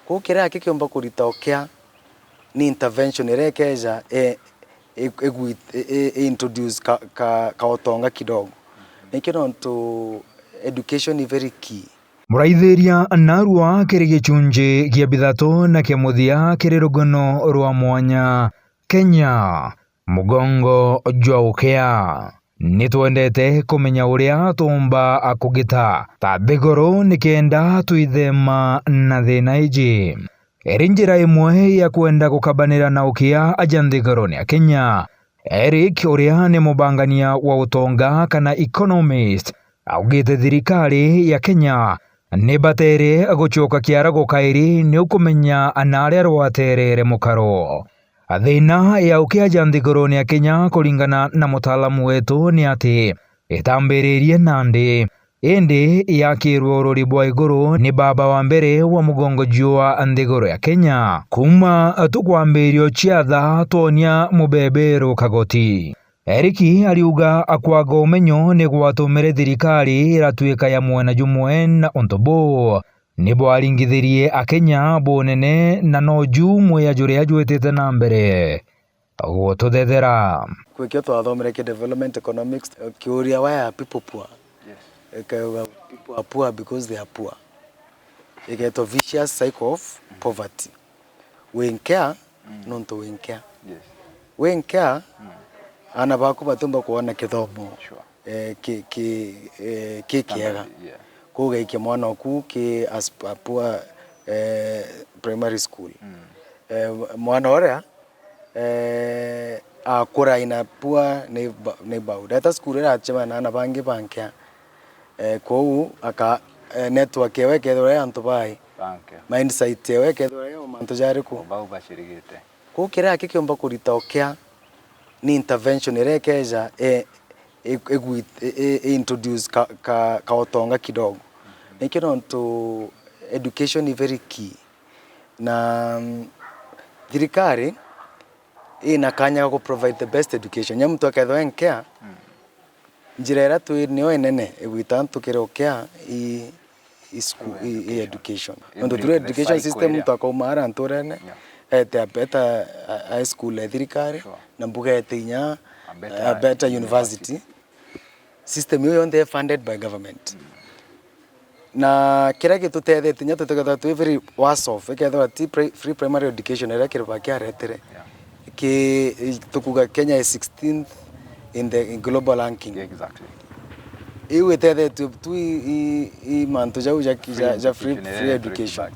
ko kira kikiomba kurita UKEA ni intervention irekeja introduce ka otonga kidogo nikino to education is very key. Muraithiria narua kiri gichunji gia bithato na kia muthia kiri rugono rwa mwanya Kenya mugongo jwa UKEA. Nitwendete kumenya uria tumba kugita ta thiguru nikenda twithema na thina iji. Eri njira imwe ya kwenda gukabanira na UKEA aja nthiguruni ya Kenya. Eric uria ni mubangania wa utonga kana economist augite thirikari ya Kenya ni batere gucoka kiara gukairi ni ukumenya anaria rwaterere mukaro. Thina ya UKEA ja nthiguruni ya Kenya kuringana na mutaalamu wetu ni ati itambiririe nandi indi yakirwo ruri bwa iguru ni baba wa mbere wa mugongo jwa nthiguru ya Kenya kuma tukwambirio chiatha tonia mubebero kagoti. Eriki aliuga akwaga umenyo ni gwatumire thirikari iratuika ya mwena jumwe na ontobo nibo aringithirie akenya bonene na noju mwe ajuri ajwitite na mbere gututhethera kwikio twathomere ki development economics kiuria why are people poor. People are poor because they are poor. You get a vicious cycle of poverty. We in care, not to in care. Yes. We in care, ana baku batumba kuona kithomo. Kiega. Kuga iki mwana oku ki poor primary school. Mwana orea akura ina poor neighborhood. Data school era chama na bangi bankia. Kou aka network yewe kedore antubai mindset yewe kedore omantu jari ku bashirigite ko kira kikiomba kurita UKEA ni intervention irekeja introduce ka otonga kidogo nikino to education is very key na thirikari inakanya ku provide the best education nyamtu akethwa UKEA njira tu niyo enene egwitantu kire UKEA education ndo through education system twakomara nturene ete better high school thirikari na mbuga etinya better university system hiyo yonde funded by government na kira kitu tethe tinya tutekatha tu very worse off ekethwa free primary education era kirba kia retere ki tukuga Kenya is 16th in the global ranking. Exactly. Iwe tethe tu mantu ja free education.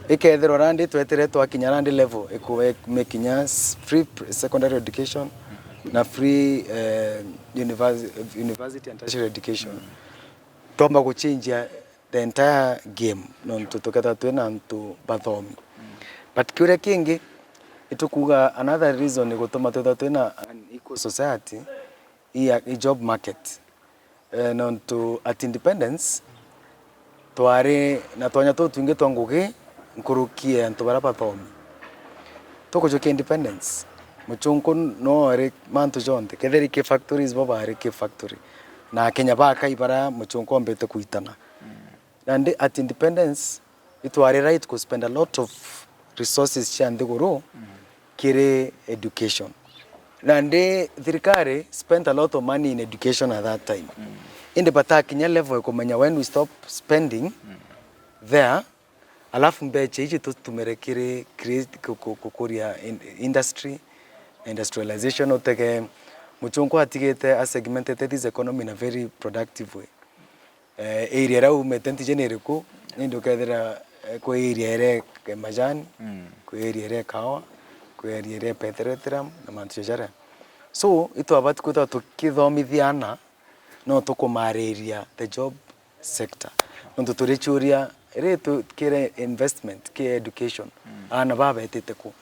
Ikethero randi twetere twakinya randi level ekumekinya free secondary education na free university and tertiary education. Tomba kuchinja the entire game non tutokata twena ntu bathomi. But kure kingi itukuga another reason ni gutoma twena an equal society i job market non to at independence tware na twanya to twinge twangugi nkurukie antu bara bathomi tukujoke independence muchungu no are mantu jonte ketheri ke factories baba are ke factory na Kenya baka ibara muchungu mbete kuitana and at independence it were right to spend a lot of resources chandegoro kire education. And thirikari spent a lot of money in education at that time. In the batakinya level kumenya when we stop spending there, alafu mbeche hichi tumerekire create kukuria industry, industrialization oteke muchungu atigete a segmented this economy in a very productive way. Area ra umetenti generico ndo kadira ko area ere majani, ko area ere kawa, ko area ere petroleum na manchejara. So ito abati kuta tukithomithiana no tukumariria the job sector. Ndo turichuria ere tu kire investment ke education ana baba etete ku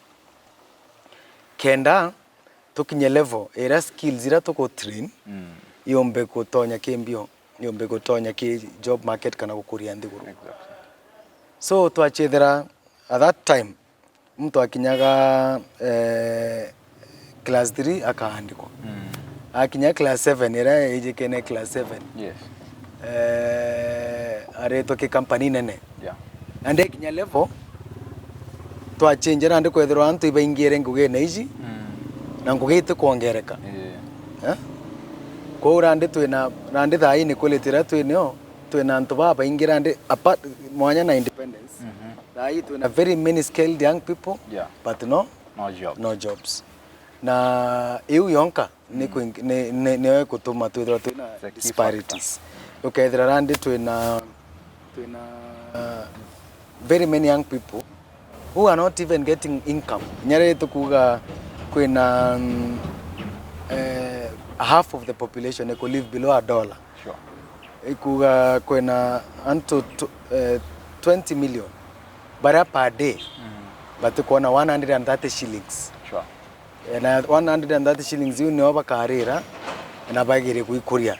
kenda tukinye level era skills ira tuko train yombe kutonya kembio yombe kutonya ki job market kana gukuria ndiguru. So twachethera at that time mtu akinyaga class 3 akaandikwa akinya class 7 era ejekene class 7 yes are to ke company nene yeah ande kinya level twachinje nandi kwethirwa antu ibaingire ngugine ici na ngugite kuongereka ko randi twina randi thaa inequality ra twinio twina antu baingira ndi apart mwanya na independence thaa twina very many skilled young people but no jobs na iu yonka ni kutuma twithira twina disparities ukethira randi twina very many young people who are not even getting income. Nyare tukuga kwina half of the population could live below $1. Sure. Ikuga kwina unto 20 million bara per day. But kuna 130 shillings. Sure. Na 130 shillings yu ni oba karira na bagire kuikuria.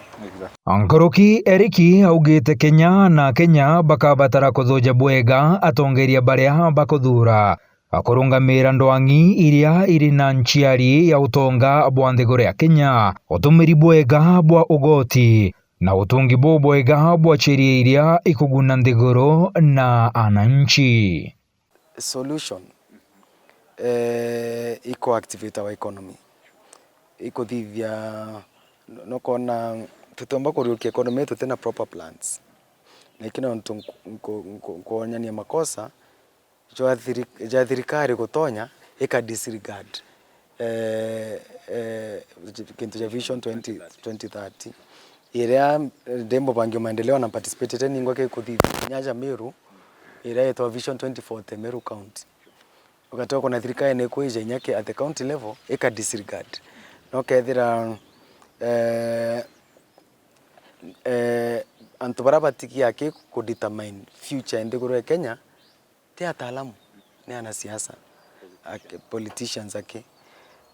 Ankoroki Eriki augite Kenya bakabatara kuthuja bwega atongeria baria bakuthura akurungamira ndwangi iria iri na nchiari ya utonga bwa nthiguru ya Kenya utumiri bwega bwa ugoti na utungi bwega bwa sheria iria ikuguna nthiguru na ananchi. Solution iko activate our economy iko thivya no kona tutomba kuriukia economy yetu tena proper plans na ikina kuonyania makosa ja thirikari gutonya ika disregard kintu cha vision 2030 iria dembo bangio maendeleo na participate ni ngoke kuthi nyaja Meru iria ito vision 2040 Meru county ukatoka kuna thirikari ne kuije nyake at the county level ika disregard no kethira antu barabati yake ku determine future ndiguru ya Kenya ti ataalamu ni anasiasa politicians ake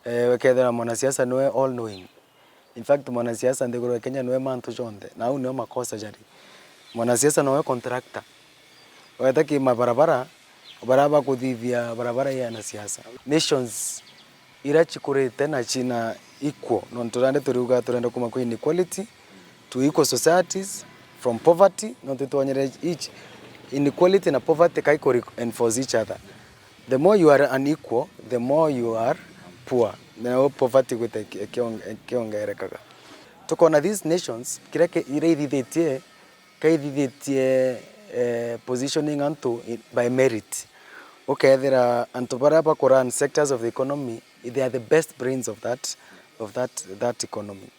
wekethera mwanasiasa noe all knowing. In fact mwanasiasa ndiguru ya Kenya noe mantu jonde na au no makosa jari mwanasiasa noe contractor wetaki mabarabara baraba kuthivia barabara ya na siasa nations irachikurite na China equal no turande turuga turenda kuma ku inequality to equal societies from poverty no tuonyere each inequality na poverty kaiko enforce each other. The more you are unequal, the more you are poor. Na poverty with kiongerekaga tuko na these nations kireke ireithitie kaithitie positioning antu by merit. Okay, there are antu baraba Quran sectors of the economy, they are the best brains of that economy.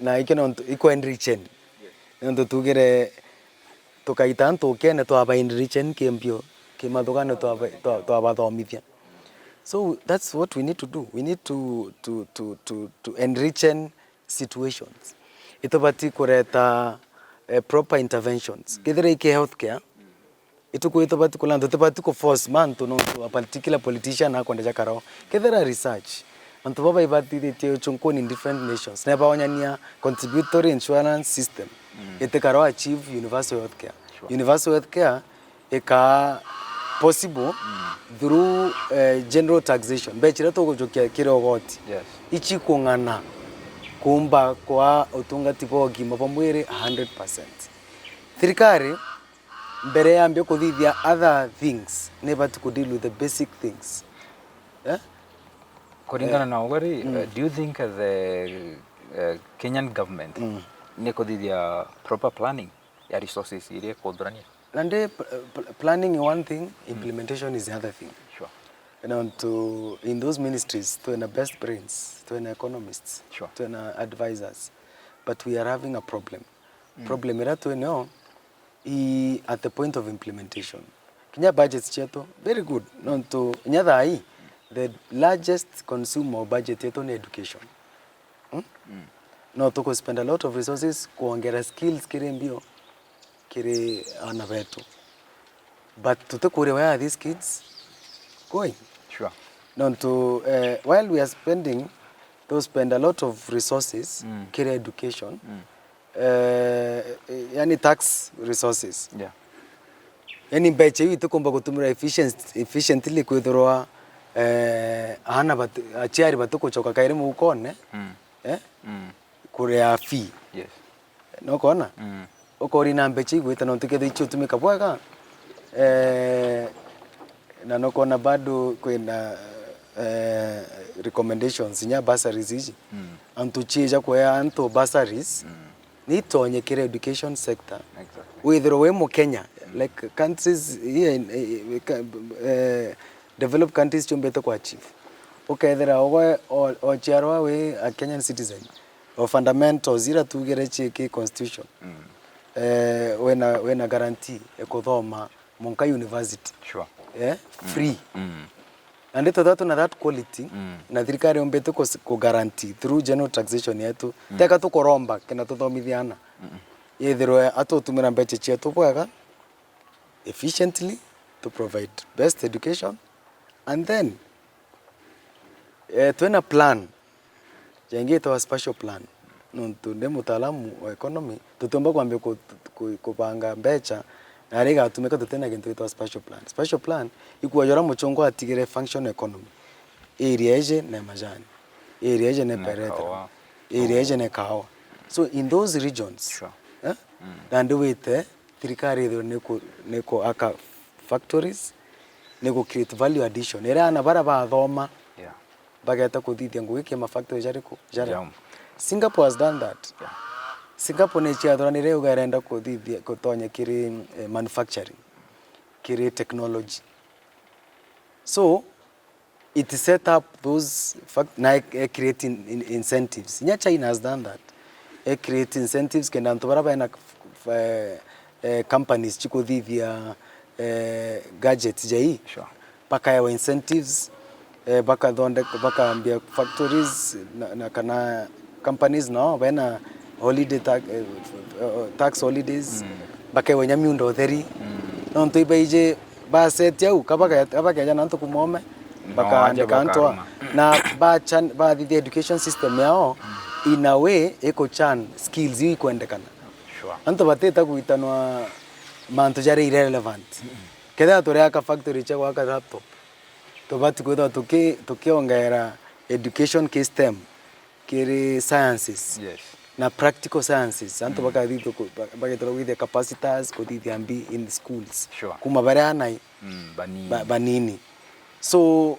Na ikino iko enrichen. Ndo tugere tukaita antu kene to aba enrichen kembio kimathugano to abathomithia. So that's what we need to do. We need to enrichen situations. Itobati kureta proper interventions. Kidere ike healthcare ituko itobati kulanda itobati ko force man to no a particular politician akondeja karao. Kidere research antu baba ibati tie chunkoni in different nations. Na baonyania contributory insurance system. Ite karao achieve universal healthcare. Sure. Universal healthcare eka possible through general taxation. Bechira to gojokia kirogoti. Yes. Ichi kungana kumba kwa utungati bogi mabamwire 100%. Thirikari mbere yambio kuthithia other things never to deal with the basic things. Kulingana na ugari, do you think the Kenyan government ne kuthithia proper planning ya resources ile kodurania? Nande planning is one thing, implementation is the other thing. Sure. And in those ministries, to the best brains, to the economists, sure, to the advisors, but we are having a problem. Problem ira to know at the point of implementation. Kenya budgets cheto very good. Non to nyadai the largest consumer budget yetu ni education. No to spend a lot of resources kuongera skills kirembio kire anavetu. But tutakure where are these kids going? Sure. No to while we are spending a lot of resources kire education. Yani tax resources. Yeah. Yani beche hivi tukomba kutumira efficiently kwithirwa hana achiari batuko choka kaire mu ukone kure a fee. Yes. No kona? Okori na beche hivi tano tukethe icho tumika bwaga na nokona bado kwena recommendations nya bursaries hizi antu chija kwa antu bursaries ni tonye kire education sector whether we mu Kenya like countries here in developed countries chombete kwa achieve ukethera o chiarwa we a Kenyan citizen o fundamentals ira tugere chiki constitution wena guarantee ekothoma Monka University free and that na that quality na thirikari ombete ko guarantee through general taxation yetu teka tukoromba kena tuthomithiana yethirwe atutumira mbeche chetu bwega efficiently to provide best education and then twena plan jengito a special plan nuntu ndi mutaalamu wa economy tutomba kwambia kupanga mbecha na rega tumeka tutena kintu kitwa special plan ikuwa muchongo atigire function economy area eje na majani area eje na PRT area eje na kahawa so in those regions and with thirikari neko aka factories neko create value addition era na bara ba thoma bageta kuthithia nguiki ma factory jari Singapore has done that. Singapore ne chiathranire ugarenda kuthithia kutonya kiri manufacturing kiri technology so it set up those creating incentives. China has done that. Create incentives kenda antu bara na companies chikuthithia gadgets jai paka ya incentives baka dhonde baka ambia factories na kana companies no bena holiday tax holidays baka wenya miundo theri no ntu ibeije ba set yau kabaka jana ntu kumome baka andikantwa na ba the education system yao in a way eko chan skills yi kuendekana antu bateta kuitanwa mantu jare irrelevant keda torea ka factory cha waka laptop to bati kwenda tukiongera education case STEM kiri sciences na practical sciences antu baka dito baka tolo with the capacitors ko didi ambi in the schools kuma barana banini so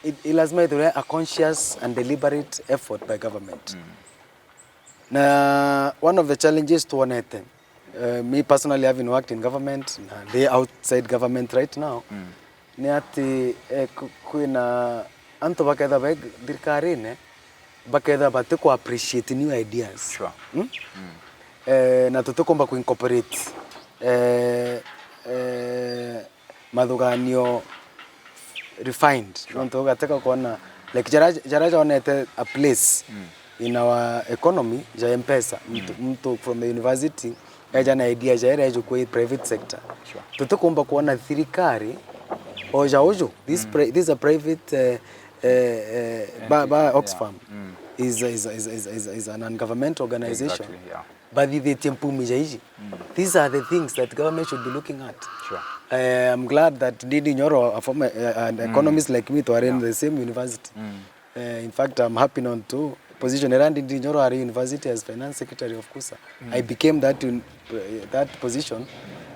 it lazima itoe a conscious and deliberate effort by government na one of the challenges to one me personally having worked in government and they outside government right now ni ati kuna anto baketha bag dirkarine baketha batiko appreciate new ideas na tutokomba ku incorporate madhuganio refined nto gateka kuona like jaraja onete a place in our economy ja mpesa mtu from the university eja na idea ja ejo kwa private sector tutokomba kuona thirikari ojo this a private Oxfam is an non-governmental organization but the tempumi jaiji these are the things that government should be looking at I'm glad that Didi Nyoro a former an economist like me to are in the same university in fact I'm happy on to position around Didi Nyoro are university as finance secretary of KUSA I became that position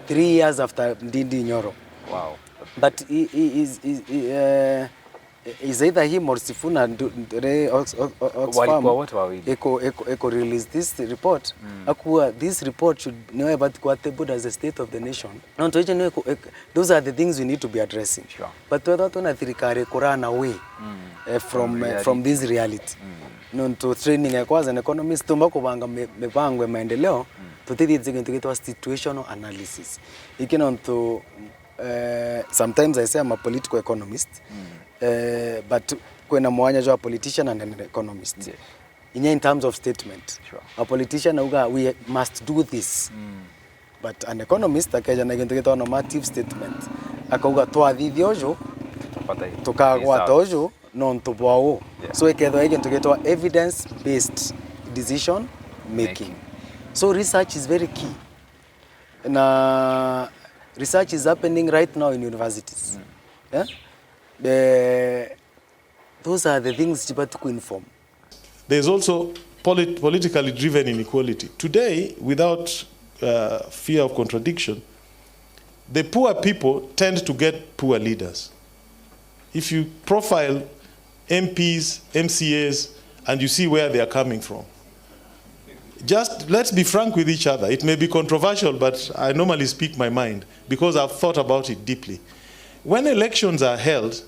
3 years after Didi Nyoro but he is either him or Sifuna Oxfam eco release this report akuwa this report should know but kwa table as the state of the nation no to those are the things we need to be addressing but whether to na thirikari kurana away from this reality no to training as an economist tumba kubanga mipango maendeleo tutithie kintu kitwa situational analysis ikino to sometimes I say I'm a political economist but kwena mwanya jo a politician and an economist in terms of statement a politician we must do this but an economist akaja na kintu kitwa normative statement akauga twathithiojo tukagwa tojo non to bwao so ikethwa kintu kitwa evidence based decision making so research is very key na research is happening right now in universities those are the things to inform. There's also politically driven inequality. Today, without fear of contradiction, the poor people tend to get poor leaders. If you profile MPs, MCAs, and you see where they are coming from, just let's be frank with each other. It may be controversial, but I normally speak my mind because I've thought about it deeply. When elections are held,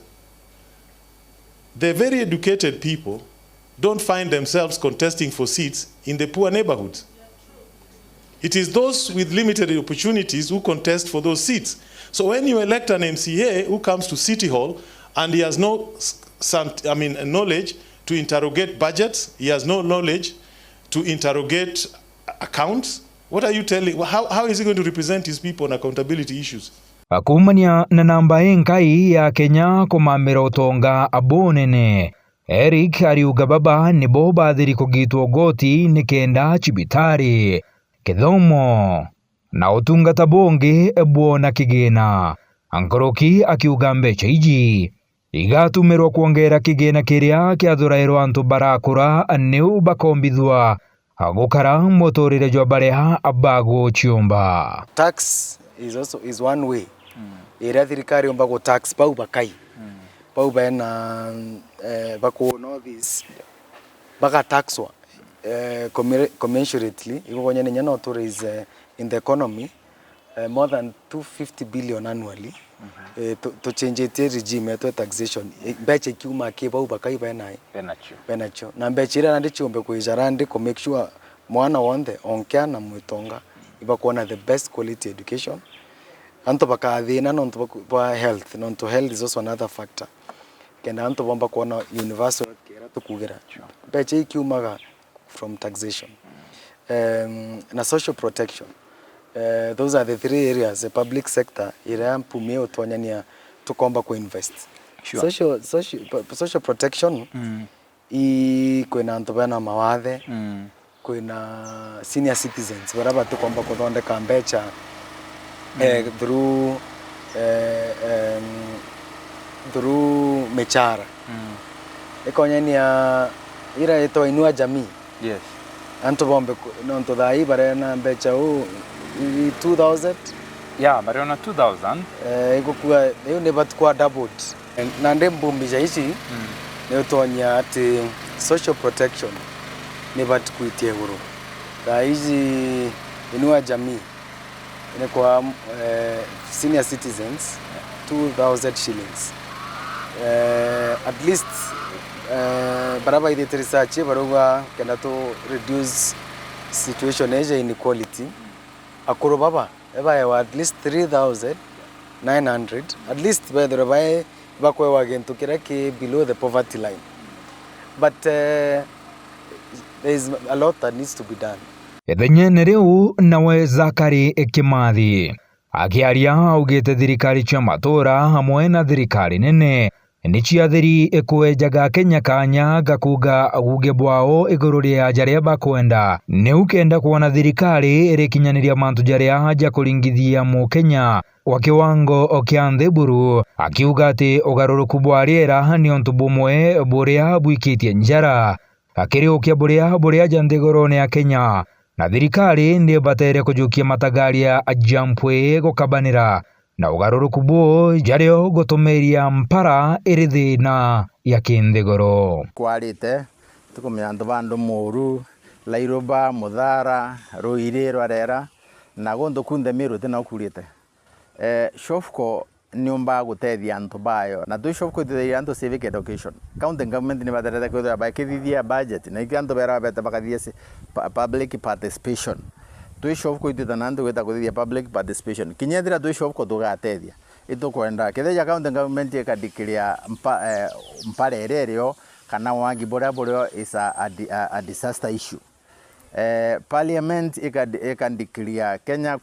the very educated people don't find themselves contesting for seats in the poor neighborhoods. It is those with limited opportunities who contest for those seats. So when you elect an MCA who comes to City Hall and he has no knowledge to interrogate budgets, he has no knowledge to interrogate accounts, what are you telling? How is he going to represent his people on accountability issues? Akumania na namba enkai ya Kenya kumamira utonga abonene. Eric ariuga baba nibo bathiri kugitwo goti nikenda chibitari kithomo na utungata bongi ebwona kigina. Ankoroki akiuga mbecha iji igatumirwo kuongera kigina kiria kiathurairwo antu barakura niu bakombithwa agukara motorire jwa bareha abago chiomba. Tax is one way. Ira thirikari omba go tax pau bakai. Pau bena bako no this baka taxwa commensurately ikonya nyana to raise in the economy more than 250 billion annually to change the regime to taxation beche kiuma ke pau bakai bena benacho na beche ira ndi chiombe ko ijarande ko make sure mwana wonde onkya na mutonga ibakona the best quality education. Anto bakathina no to health, no to health is also another factor. Kenda anto bomba kuona universal kera tukugira. Beche ikiumaga from taxation. Na social protection. Those are the three areas the public sector ira mpumie utwanyania tukomba ku invest. Sure. Social protection kwena anto bana mawathe. Kwena senior citizens baraba tukomba kuthondeka mbecha through mechara. Ekonyania ira eto inua jamii. Yes. Anto bombe no to dai barena mbecha 2000. Yeah, barena 2000. Ikukua hiyo ne batukwa doubled. Na ndembumbi hizi ne utonya ati social protection ne batukuitie huru. Hizi inua jamii kwa senior citizens 2,000 shillings. At least baraba ide research baruga kenda to reduce situation age inequality. Akoro baba eba at least 3,900 at least by the rabai bakwe wagen to kirake below the poverty line. But there is a lot that needs to be done. Ethenye neriu nawe Zakari Kimathi akiaria augite thirikari cia matura hamwe na thirikari nene ni ciathiri ekwejaga Kenya kanya gakuga aguge bwao iguru ria jaria bakwenda ni ukenda kuona thirikari irikinyaniria mantu jaria ja kuringithia mu Kenya wa kiwango kia nthiburu akiuga ati ugaruruku bwa riera ni ontu bumwe buria bwikitie njara akiriukia buria janthigorone ya Kenya na thirikari ndi batere kujukia matagaria ajampwe gukabanira na ugaruruku bwo jario gutumiria mpara iri thina ya kinthigoro. Kwarite tukumya antu bandu Muru, Lairoba, Muthara, Ruiri, Rwarera na gundu kunthe miru tina ukurite. Shofco niumba gutethia antu bayo na tu shofco gutethia antu civic education. County government ni baterete kuthia bakithithia budget na ikantu bera beta bakathia public participation. Tu shofco itithana antu gweta kuthithia public participation. Kinyethira tu shofco tugatethia. Ito kwenda kithia county government ikadikria mpare ererio kana wangi boria is a disaster issue. Parliament ikadikria Kenya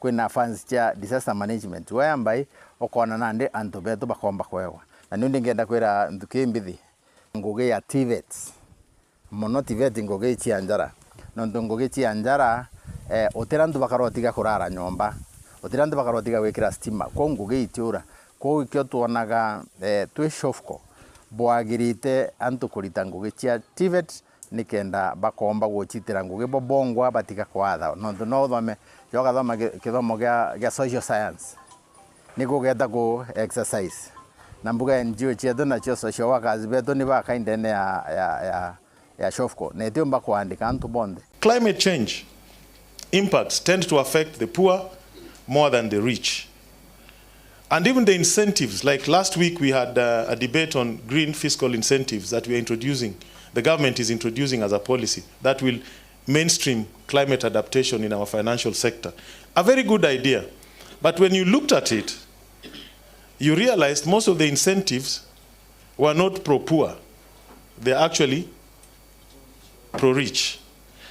kwina funds cha disaster management whereby okona nande antu betu bakomba kwewa na nundi ngenda kwira ndukimbithi ngugi ya TVET mono TVET ngugi cia njara no ngugi cia njara otera ndu bakarotiga kurara nyomba otera ndu bakarotiga wikira stima kwa ngugi itiura kwa ikyo tuonaga twi shofco bwagirite antu kurita ngugi cia TVET nikenda bakomba guchitira ngugi bobongwa batika kwatha no thome yoga thoma kithomo gya social science niko geta ku exercise na mbuga NGO chetu na cho social workers beto ni ba kind ya shofko ne tiomba kuandika antu bonde. Climate change impacts tend to affect the poor more than the rich. And even the incentives, like last week we had a debate on green fiscal incentives that we are introducing, the government is introducing as a policy that will mainstream climate adaptation in our financial sector. A very good idea. But when you looked at it, you realized most of the incentives were not pro-poor. They're actually pro-rich.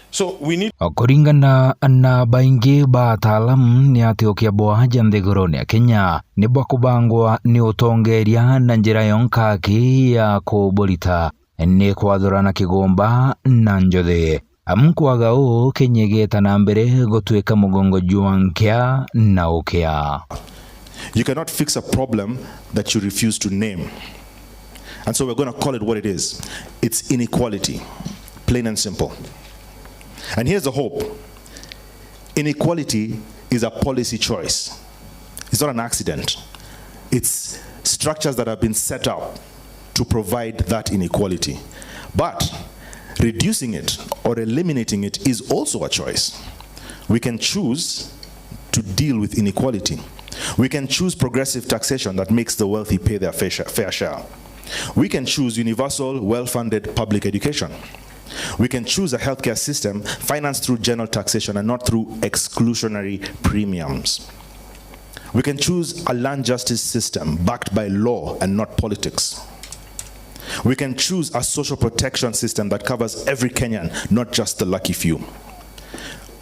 So we need kuringana na baingi ba ataalamu ni ati ukiabwa nthiguruni ya Kenya ni bakubangwa ni utongeria na njira yonkaki ya kuburita ni kwathurana kigomba na njothi amkwaga u Kenya igeta na mbere gutwika mugongo jwa na UKEA. You cannot fix a problem that you refuse to name. And so we're going to call it what it is. It's inequality, plain and simple. And here's the hope. Inequality is a policy choice. It's not an accident. It's structures that have been set up to provide that inequality. But reducing it or eliminating it is also a choice. We can choose to deal with inequality. We can choose progressive taxation that makes the wealthy pay their fair share. We can choose universal, well-funded public education. We can choose a healthcare system financed through general taxation and not through exclusionary premiums. We can choose a land justice system backed by law and not politics. We can choose a social protection system that covers every Kenyan, not just the lucky few.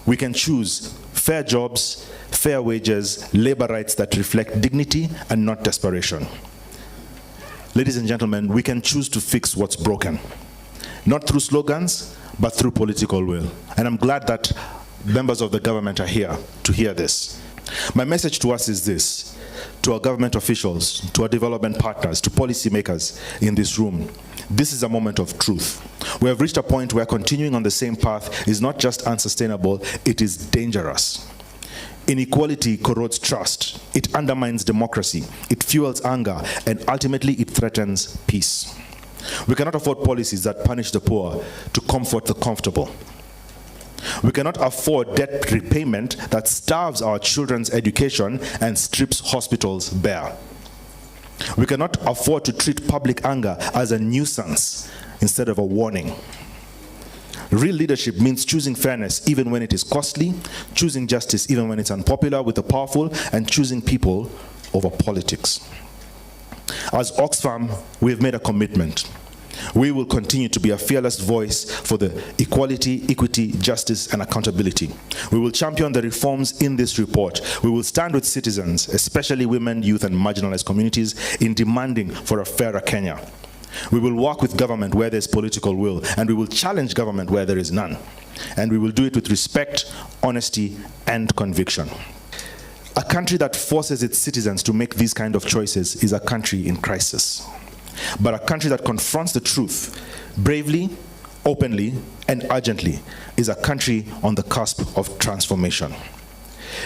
We can choose fair jobs, fair wages, labor rights that reflect dignity and not desperation. Ladies and gentlemen, we can choose to fix what's broken. Not through slogans, but through political will. And I'm glad that members of the government are here to hear this. My message to us is this, to our government officials, to our development partners, to policymakers in this room. This is a moment of truth. We have reached a point where continuing on the same path is not just unsustainable, it is dangerous. Inequality corrodes trust, it undermines democracy, it fuels anger, and ultimately it threatens peace. We cannot afford policies that punish the poor to comfort the comfortable. We cannot afford debt repayment that starves our children's education and strips hospitals bare. We cannot afford to treat public anger as a nuisance instead of a warning. Real leadership means choosing fairness even when it is costly, choosing justice even when it's unpopular with the powerful, and choosing people over politics. As Oxfam, we have made a commitment. We will continue to be a fearless voice for the equality, equity, justice, and accountability. We will champion the reforms in this report. We will stand with citizens, especially women, youth, and marginalized communities, in demanding for a fairer Kenya. We will work with government where there's political will, and we will challenge government where there is none. And we will do it with respect, honesty, and conviction. A country that forces its citizens to make these kind of choices is a country in crisis. But a country that confronts the truth bravely, openly, and urgently is a country on the cusp of transformation.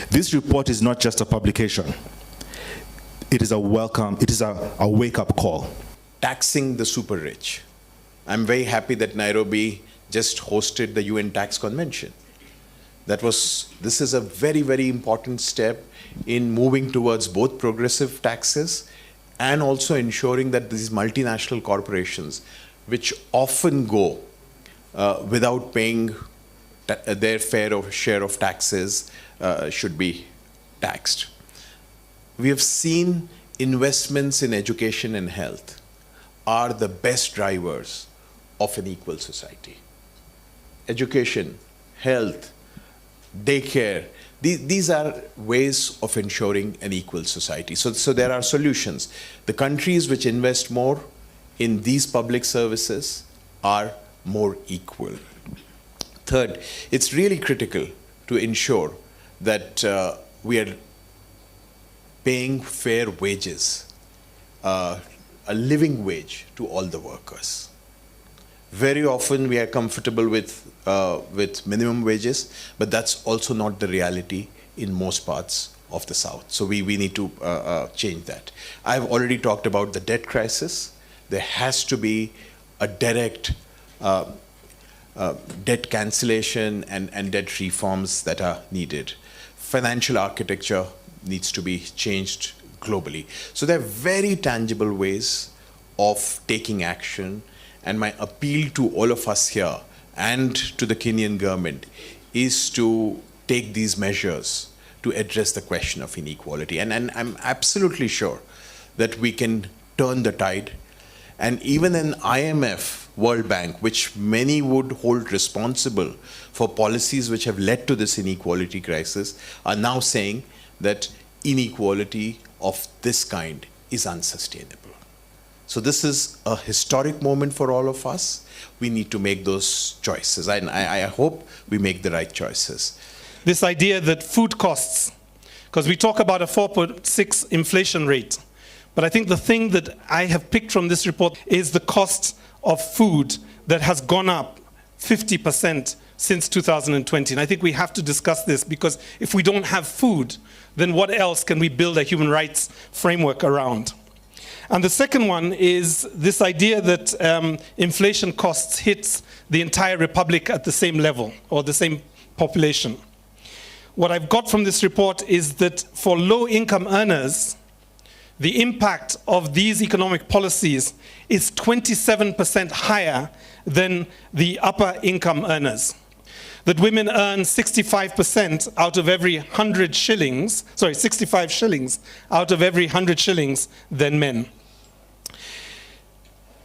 This report is not just a publication. It is a wake-up call. Taxing the super rich. I'm very happy that Nairobi just hosted the UN Tax Convention. This is a very, very important step in moving towards both progressive taxes and also ensuring that these multinational corporations, which often go without paying their fair share of taxes, should be taxed. We have seen investments in education and health are the best drivers of an equal society. Education, health, daycare, these are ways of ensuring an equal society. So there are solutions. The countries which invest more in these public services are more equal. Third, it's really critical to ensure that we are paying fair wages, a living wage to all the workers. Very often we are comfortable with minimum wages, but that's also not the reality in most parts of the South. So we need to change that. I've already talked about the debt crisis. There has to be a direct debt cancellation and debt reforms that are needed. Financial architecture needs to be changed globally. So there are very tangible ways of taking action, and my appeal to all of us here and to the Kenyan government is to take these measures to address the question of inequality. And I'm absolutely sure that we can turn the tide. And even in IMF, World Bank, which many would hold responsible for policies which have led to this inequality crisis, are now saying that inequality of this kind is unsustainable. So this is a historic moment for all of us. We need to make those choices, and I hope we make the right choices. This idea that food costs, because we talk about a 4.6 inflation rate, but I think the thing that I have picked from this report is the cost of food that has gone up 50% since 2020. And I think we have to discuss this, because if we don't have food, then what else can we build a human rights framework around? And the second one is this idea that inflation costs hits the entire republic at the same level or the same population. What I've got from this report is that for low-income earners, the impact of these economic policies is 27% higher than the upper income earners. That women earn 65% out of every 100 shillings, 65 shillings out of every 100 shillings than men.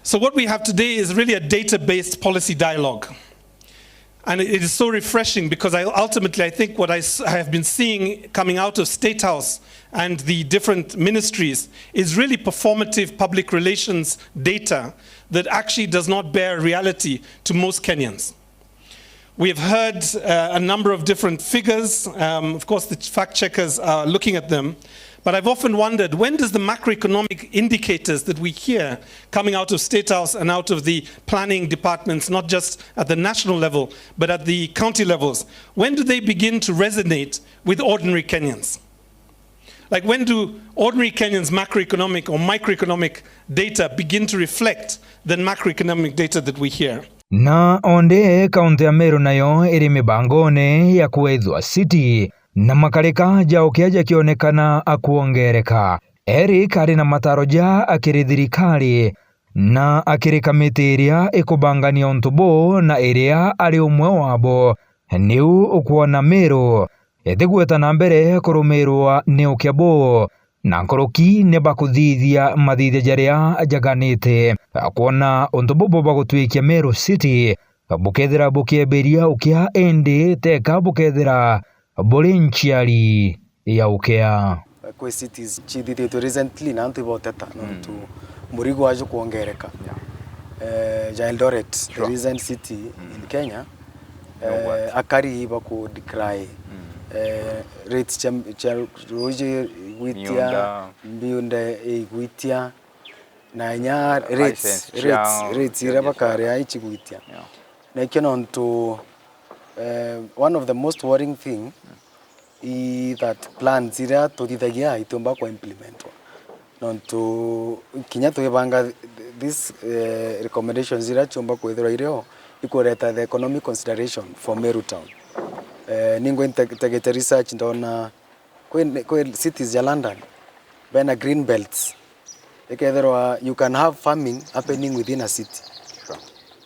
So what we have today is really a data-based policy dialogue. And it is so refreshing, because ultimately I think what I have been seeing coming out of State House and the different ministries is really performative public relations data that actually does not bear reality to most Kenyans. We have heard a number of different figures. Of course, the fact checkers are looking at them. But I've often wondered, when does the macroeconomic indicators that we hear coming out of State House and out of the planning departments, not just at the national level, but at the county levels, when do they begin to resonate with ordinary Kenyans? Like, when do ordinary Kenyans' macroeconomic or microeconomic data begin to reflect the macroeconomic data that we hear? Na onde kaunti ya Meru nayo iri mibangone ya kuethwa city na makarika JWA jakionekana akuongereka. Eric ari na mataro ja akiri thirikari na akiri kamiti iria ikubangania ontubo na iria ari umwe wabo niu ukuona Meru ithigweta na mbere kurumirwa ni UKEA na nkoroki ne bakuthithia mathithia jaria jaganite kuona ontubo bagutwikia Meru city bukethira bukiemberia UKEA endi teka bukethira Bolinchiari ya UKEA. Kwa cities chithithitwe recently na antu iboteta nontu murigo waje kuongereka. Eldoret, the recent city in Kenya, akari iba ku decry. Rates roje witia mbiunda igwitia na nya rates irabakare aichi gwitia. Na ikeno ntu one of the most worrying thing is that plans ira tutithagia itumba kwa implementwa nontu kinya tuyibanga this recommendations ira chumba kwithira ireo ikureta the economic consideration for Meru town. Ningo integrate research ndona kwa cities ya London bena green belts ikethirwa you can have farming happening within a city.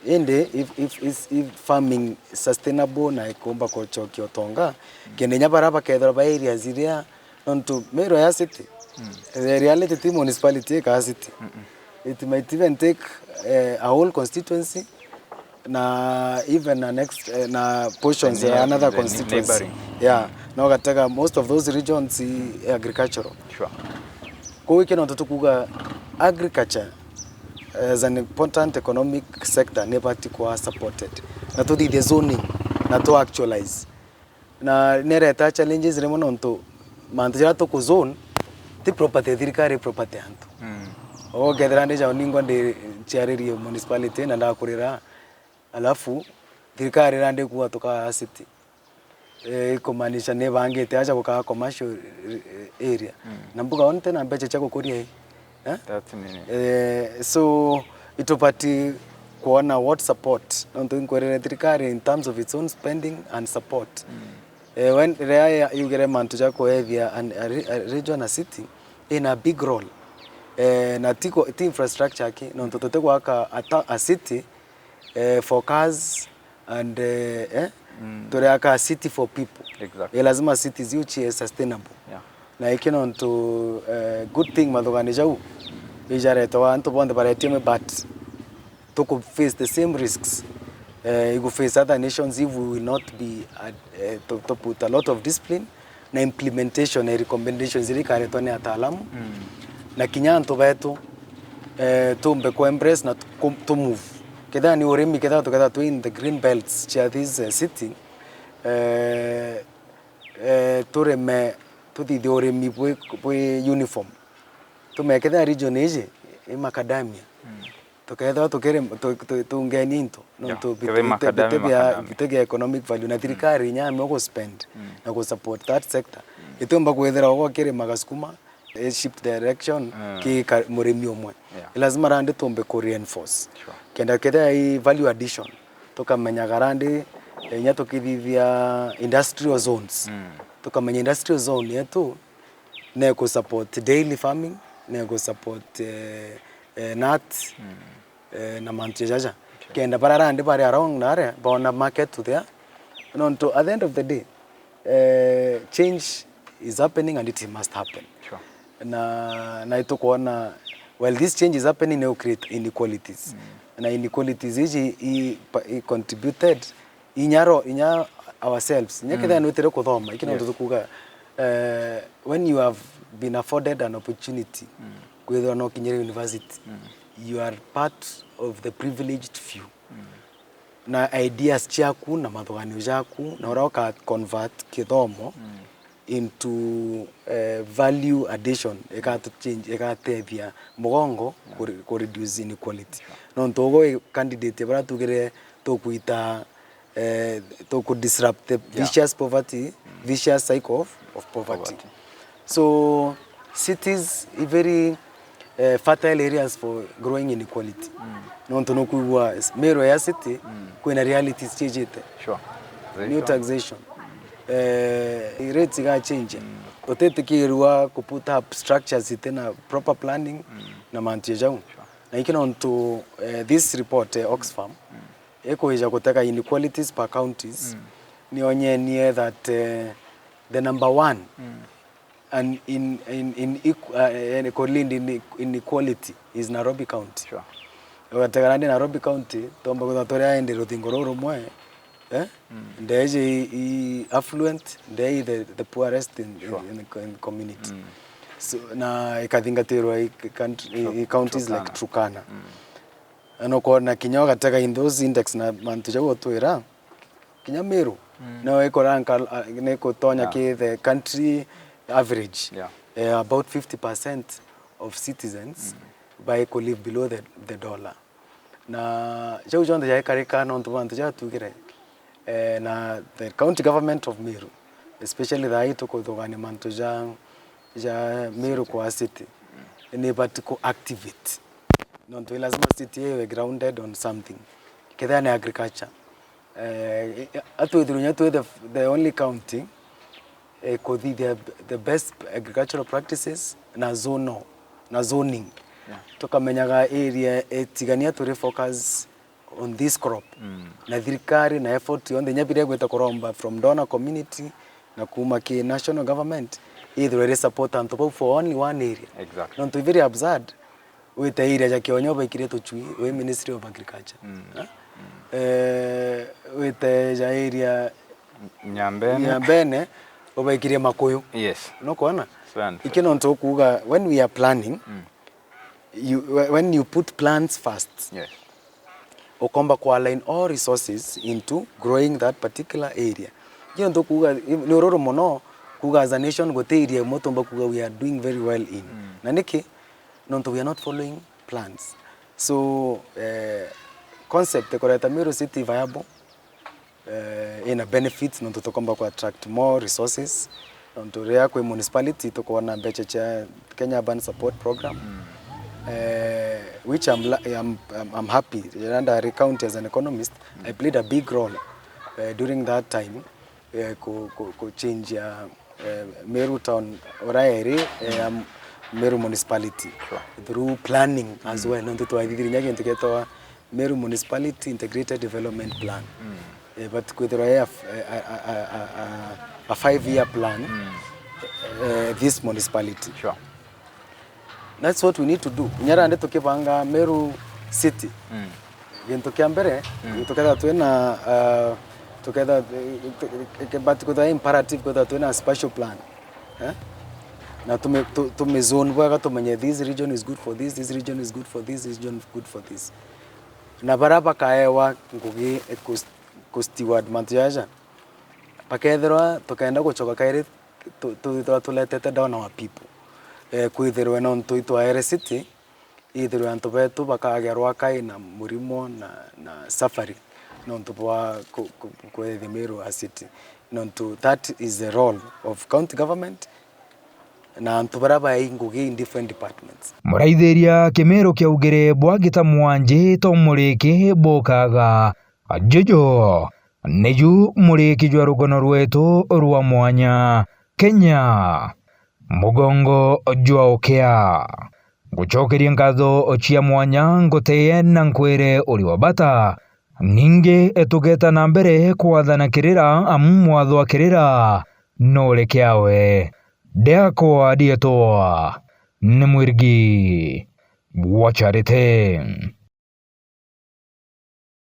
Ende if farming sustainable na ikomba ko chokio tonga kenenya baraba kethira ba areas iria nontu Meru ya city the reality the municipality ka city it might even take a whole constituency na even a next na portions ya another constituency na gataka most of those regions agricultural kwa wiki na tutukuga agriculture as an important economic sector never to supported na to the zoning na to actualize na nereta challenges remona onto mantra to ku zone the property thirikari property antu o gedrande ja ningo de charity municipality na ndakurira alafu thirikari rande kuwa tuka city kumaanisha ne bangite acha kukaa commercial area na mbuga onte na mbeche chako kuria so itopati kuona what support nonto inkorere thirikari in terms of its own spending and support when you get a man to jako area and a region a city in a big role na tiko infrastructure yake nonto tote kwa a city for cars and to a city for people. Exactly. Lazima cities ziuchie sustainable. Yeah. Na ikino nto good thing madhoganisha u. Ijareto wantu bonde baretime but to face the same risks. You face other nations if we will not be to put a lot of discipline na implementation na recommendations zili karetone ataalamu. Na kinyanto betu tumbe ko embrace na to move. Keda ni uremi keda to keda to in the green belts cha this city tureme to the uremi we uniform to me keda region eje macadamia to keda to kere to ngeni into no to bitege economic value na thirikari nyame go spend na go support that sector itomba kwethera go kere magasukuma shift direction ki muremi omwe lazima rande tombe ko reinforce kenda keda I value addition tokamenya garande nya tokithithia industrial zones tokamenya industrial zone yetu na ko support daily farming na ko support nuts na mantejaja kenda bararande bare around nare bona market to there no to at the end of the day change is happening and it must happen. Sure. Na ito kuona while this change is happening now create inequalities. Na inequalities hizi contributed inya ourselves. Nyakida nutere kuthoma ikina ndo kuga when you have been afforded an opportunity kwethwa no kinyere university you are part of the privileged few. Na ideas chaku na mathoganio jaku na uroka convert kithomo into value addition to change ekatethia mugongo ko reduce inequality no ntogo candidate bara tugere to kuita to could disrupt the vicious poverty vicious cycle of poverty. So cities are very fertile areas for growing inequality no ntono kuwa mero ya city kuna realities chejete. Sure. New taxation rates ga change otetekirwa ku put up structures itena proper planning na mantiejau na ikino onto this report Oxfam eko ija kutaka inequalities per counties ni onye that the number one and in inequality is Nairobi County. Sure. Wataka Nairobi County tomba kutatoria ende ruthingoro mwe They affluent, they the poorest in the community. So na ikathingatirwa counties like Turkana. Ano kona kinyo gataka in those index na mantu jago twira Kinyameru. No eko ranka neko tonya ke the country average. About 50% of citizens by eco live below the dollar. Na jago jonda ya kareka no ntubantu ja tugire. Na the county government of Meru, especially the Aitoko Dogani Mantoja Meru kwa city, able to activate. Non to lazima city we grounded on something. Kedani agriculture. Atu idunya to the only county could be the best agricultural practices na zoning. Toka menyaga area etigania to refocus on this crop. Na thirikari na effort on the nyabire gweta koromba from donor community na kuma ki national government either we support and for only one area. Exactly. Not very absurd with the area ja kionyo ba kireto chui we Ministry of Agriculture. With the area Nyambene obaikire makoyo. Yes. No kona. Ikino nto kuga when we are planning when you put plans first. Yes. Okomba ku align all resources into growing that particular area. You know, kuga lororo mono kuga as a nation go te area motomba kuga we are doing very well in. Naniki, no we are not following plans. So concept kureta Meru City viable ina benefits no tutokomba ku attract more resources onto rea kwa municipality tukoona mbeche cha Kenya Urban Support Program which I'm happy. And I county as an economist, I played a big role during that time to change Meru town or Meru municipality through planning as well. No, to I Meru municipality integrated development plan, but with a 5-year plan. This municipality. Sure. That's what we need to do. Nyara ande tukipanga Meru City. Gintu kiambere, tukenda tuena tukenda but kuda imperative kuda tuena spatial plan. Na tumezone bwaga tumenye this region is good for this region is good for this region is good for this. Na baraba kaewa ngugi steward mantiaja. Pakethera tukaenda guchoka kairi tuletete down our people. Kwithirwe no ntuitwa city ithirwe antu betu bakagerwa kai na murimo na safari no ntubwa kwethi Meru city no that is the role of county government na antu baraba ingugi in different departments. Muraithiria Kimero kiaugire bwagita mwanje to muriki bokaga ajojo neju muriki jwa rugono rwetu rwa mwanya Kenya Mugongo jwa UKEA gucokeria ngatho chia mwanya ngoteye na nkwire uri wabata ninge etugeta na mbere kwathana kirira amumwatho akirira no rekiawe deako adieto ni mwirigi wa charite.